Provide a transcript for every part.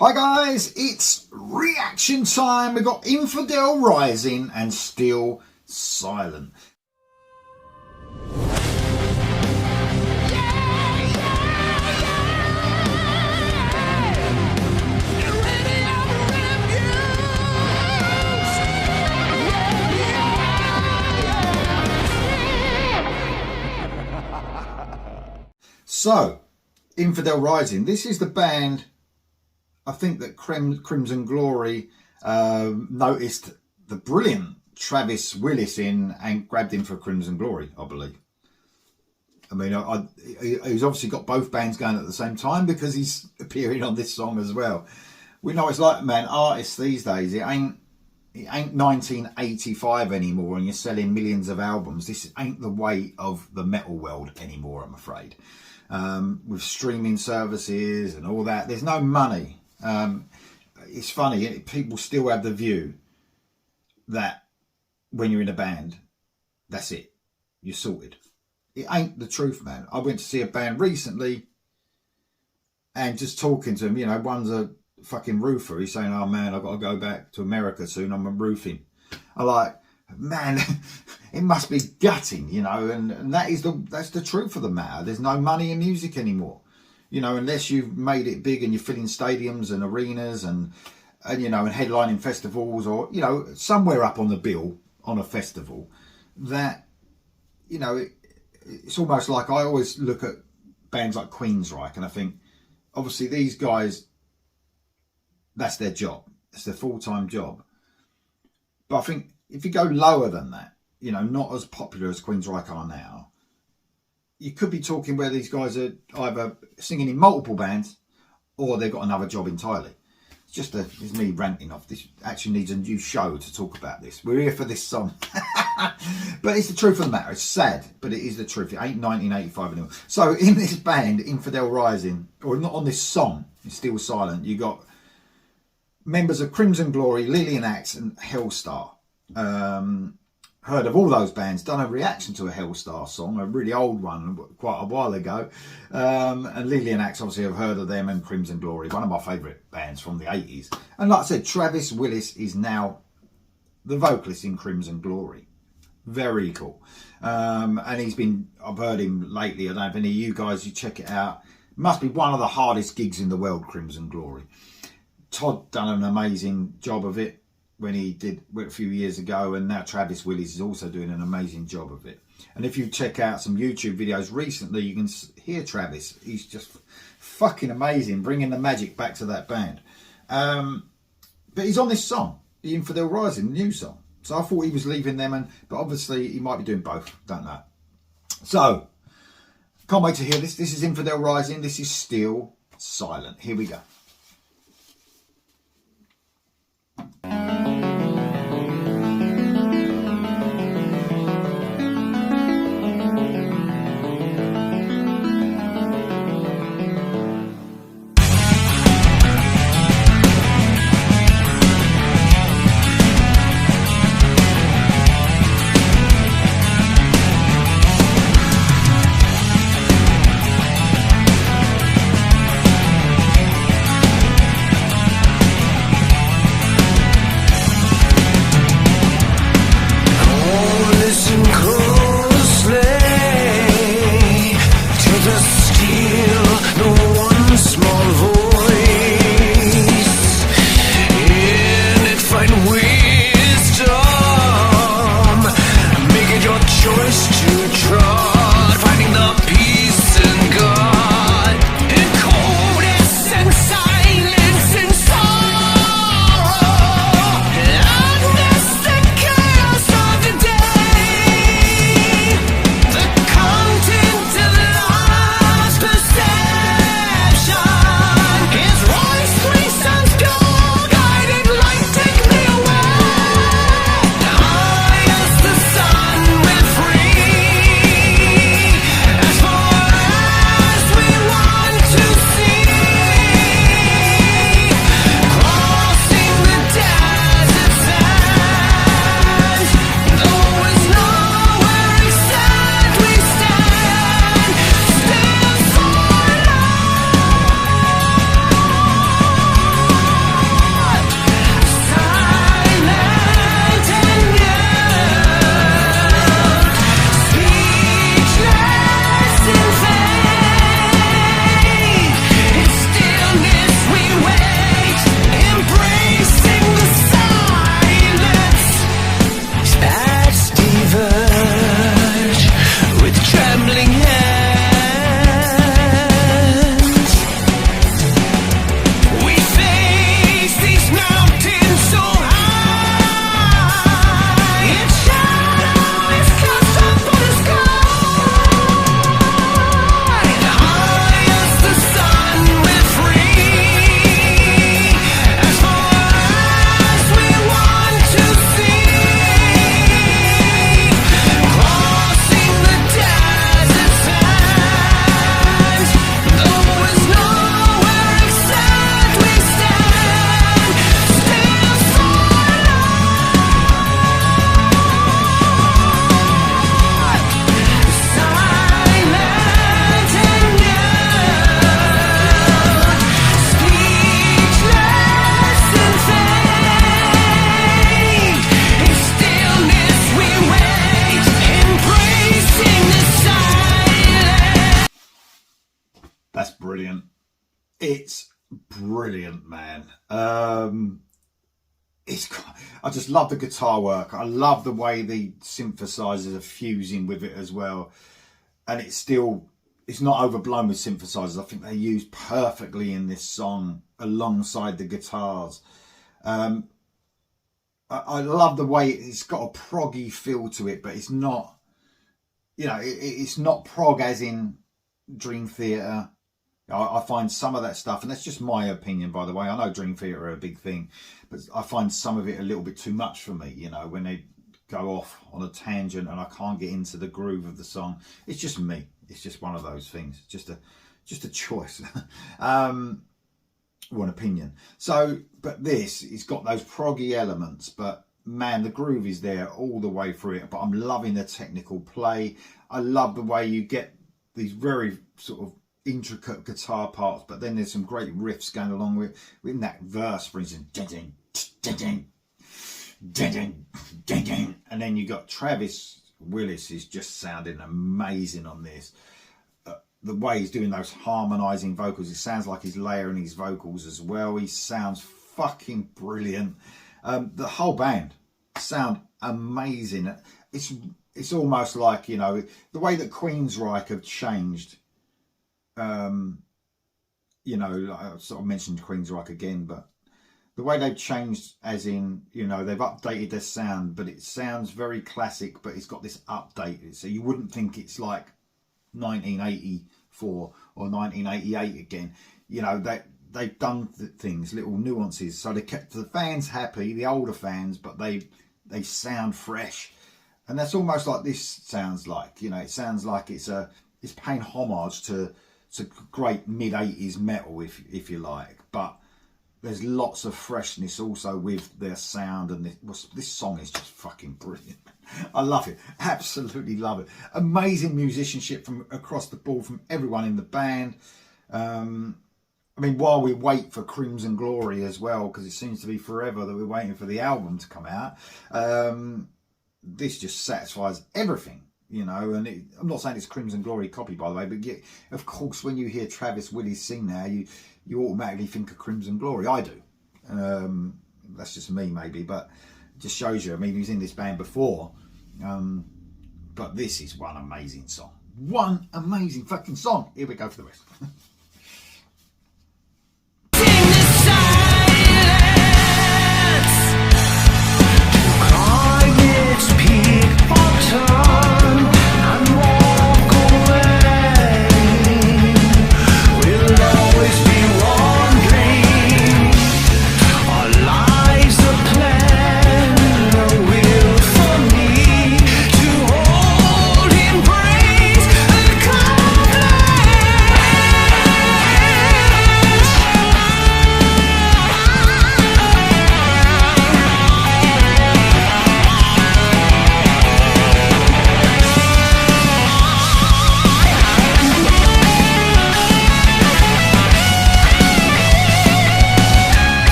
Hi guys, it's reaction time. We've got Infidel Rising and Still Silent. So, Infidel Rising. This is the band, I think, that Crimson Glory noticed the brilliant Travis Willis in and grabbed him for Crimson Glory, I believe. I mean, he's obviously got both bands going at the same time because he's appearing on this song as well. We know it's like, man, artists these days, it ain't 1985 anymore and you're selling millions of albums. This ain't the way of the metal world anymore, I'm afraid. With streaming services and all that, there's no money. It's funny, people still have the view that when you're in a band, that's it, you're sorted. It ain't the truth, man. I went to see a band recently and just talking to them, you know, one's a fucking roofer. He's saying, oh man, I've got to go back to America soon, I'm roofing. I'm like, man, it must be gutting, you know, and that's the truth of the matter. There's no money in music anymore. You know, unless you've made it big and you're filling stadiums and arenas and you know, and headlining festivals, or, you know, somewhere up on the bill on a festival, that, you know, it's almost like, I always look at bands like Queensryche and I think, obviously these guys, that's their job. It's their full-time job. But I think if you go lower than that, you know, not as popular as Queensryche are now, you could be talking where these guys are either singing in multiple bands or they've got another job entirely. It's me ranting off. This actually needs a new show to talk about this. We're here for this song. But it's the truth of the matter. It's sad, but it is the truth. It ain't 1985 anymore. So in this band, Infidel Rising, or not on this song, it's Still Silent, you got members of Crimson Glory, Lillian Axe and Hellstar. Heard of all those bands, done a reaction to a Hellstar song, a really old one quite a while ago. And Lillian Axe, obviously I've heard of them, and Crimson Glory, one of my favourite bands from the 80s. And like I said, Travis Willis is now the vocalist in Crimson Glory. Very cool. And I've heard him lately. I don't know if any of you guys, you check it out. Must be one of the hardest gigs in the world, Crimson Glory. Todd done an amazing job of it when he did a few years ago, and now Travis Willis is also doing an amazing job of it. And if you check out some YouTube videos recently, you can hear Travis. He's just fucking amazing, bringing the magic back to that band. But he's on this song, the Infidel Rising, new song. So I thought he was leaving them, but obviously he might be doing both, don't know. So, can't wait to hear this. This is Infidel Rising, this is Still Silent. Here we go. brilliant, man. I just love the guitar work. I love the way the synthesizers are fusing with it as well, and it's not overblown with synthesizers. I think they're used perfectly in this song alongside the guitars. I love the way it's got a proggy feel to it, but it's not, it's not prog as in Dream Theater. I find some of that stuff, and that's just my opinion, by the way. I know Dream Theater are a big thing, but I find some of it a little bit too much for me, when they go off on a tangent and I can't get into the groove of the song. It's just me. It's just one of those things. Just a choice. One opinion. So, but this, it's got those proggy elements, but man, the groove is there all the way through it. But I'm loving the technical play. I love the way you get these very sort of intricate guitar parts, but then there's some great riffs going along with in that verse, for instance, ding, ding, ding, ding, ding, ding. And then you got Travis Willis is just sounding amazing on this. The way he's doing those harmonizing vocals, it sounds like he's layering his vocals as well. He sounds fucking brilliant. The whole band sound amazing. It's almost like, the way that Queensryche have changed. I sort of mentioned Queensryche again, but the way they've changed, as in, they've updated their sound, but it sounds very classic, but it's got this updated, so you wouldn't think it's like 1984 or 1988 again. They've done things, little nuances, so they kept the fans happy, the older fans, but they sound fresh, and that's almost like this sounds like. It sounds like it's paying homage to great mid-80s metal, if you like, but there's lots of freshness also with their sound, and this song is just fucking brilliant. I love it, absolutely love it. Amazing musicianship from across the board from everyone in the band. While we wait for Crimson Glory as well, because it seems to be forever that we're waiting for the album to come out, this just satisfies everything. And I'm not saying it's Crimson Glory copy, by the way, but of course, when you hear Travis Willis sing now, you automatically think of Crimson Glory. I do. That's just me, maybe, but it just shows you. He was in this band before, but this is one amazing song. One amazing fucking song. Here we go for the rest.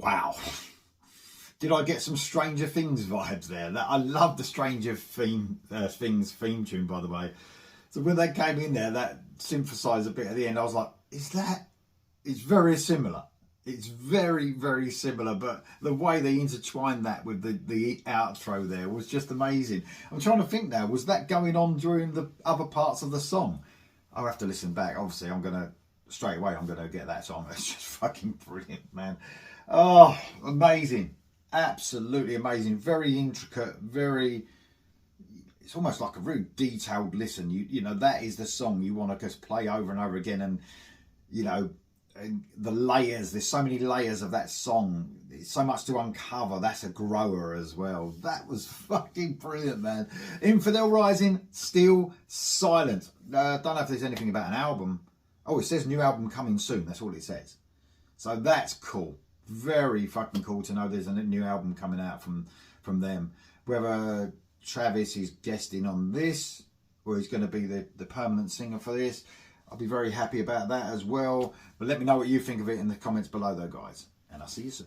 wow. Did I get some Stranger Things vibes there? That I love the Stranger Things theme tune, by the way. So when they came in there, that synthesizer bit at the end, I was like, is that? It's very similar. It's very, very similar, but the way they intertwined that with the outro there was just amazing. I'm trying to think now, was that going on during the other parts of the song? I'll have to listen back. Obviously, straight away, I'm going to get that song. It's just fucking brilliant, man. Oh, amazing. Absolutely amazing. Very intricate, it's almost like a really detailed listen. You know, that is the song you want to just play over and over again. And, you know, and the layers, there's so many layers of that song. It's so much to uncover. That's a grower as well. That was fucking brilliant, man. Infidel Rising, Still Silent. Don't know if there's anything about an album. Oh, it says new album coming soon. That's all it says. So that's cool. Very fucking cool to know there's a new album coming out from them. Whether Travis is guesting on this or he's going to be the permanent singer for this, I'll be very happy about that as well. But let me know what you think of it in the comments below though, guys. And I'll see you soon.